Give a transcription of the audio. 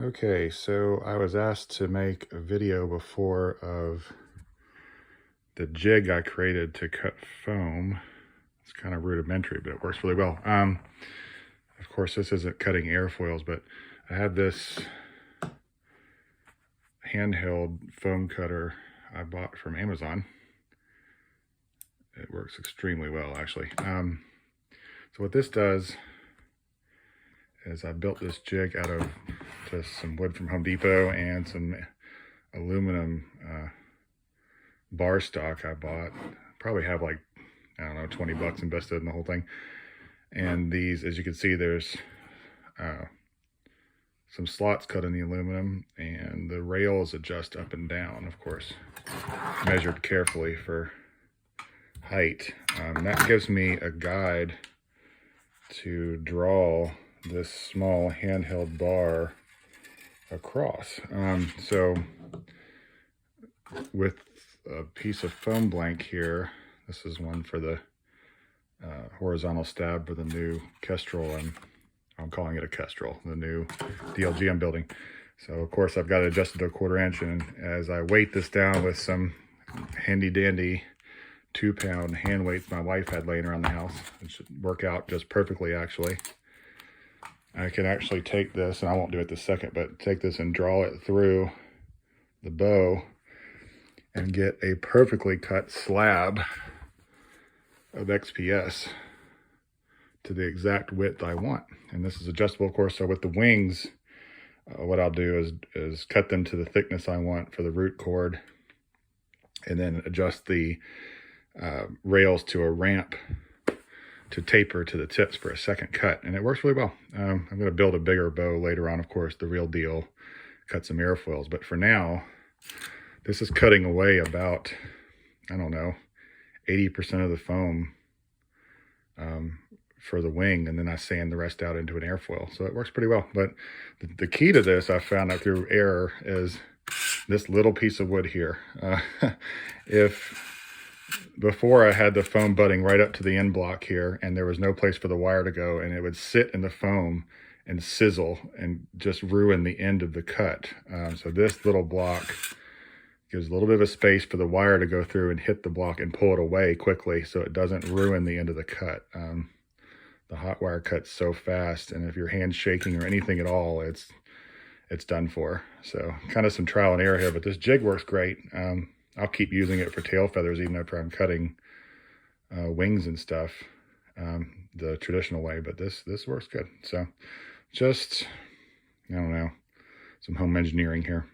Okay, so I was asked to make a video before of the jig I created to cut foam. It's kind of rudimentary, but it works really well. Of course, this isn't cutting airfoils, but I have this handheld foam cutter I bought from Amazon. It works extremely well, actually. So what this does is I built this jig out of just some wood from Home Depot and some aluminum bar stock I bought. Probably have like, I don't know, 20 bucks invested in the whole thing. And these, as you can see, there's some slots cut in the aluminum, and the rails adjust up and down, of course, measured carefully for height. That gives me a guide to draw this small handheld bar across. So with a piece of foam blank here, this is one for the horizontal stab for the new Kestrel, and I'm calling it a Kestrel, the new DLG I'm building. So of course I've got it adjusted to a 1/4 inch, and as I weight this down with some handy dandy 2-pound hand weights my wife had laying around the house, it should work out just perfectly actually. I can actually take this, and I won't do it this second, but take this and draw it through the bow and get a perfectly cut slab of XPS to the exact width I want. And this is adjustable, of course, so with the wings, what I'll do is cut them to the thickness I want for the root cord, and then adjust the rails to a ramp to taper to the tips for a second cut, and it works really well. I'm going to build a bigger bow later on, of course, the real deal, cut some airfoils, but for now, this is cutting away about, I don't know, 80% of the foam for the wing, and then I sand the rest out into an airfoil, so it works pretty well. But the key to this, I found out through error, is this little piece of wood here. If before I had the foam butting right up to the end block here, and there was no place for the wire to go, and it would sit in the foam and sizzle and just ruin the end of the cut. So this little block gives a little bit of a space for the wire to go through and hit the block and pull it away quickly so it doesn't ruin the end of the cut. The hot wire cuts so fast, and if your hand's shaking or anything at all, it's done for. So kind of some trial and error here, but this jig works great. I'll keep using it for tail feathers even after I'm cutting wings and stuff the traditional way, but this works good. So just, I don't know, some home engineering here.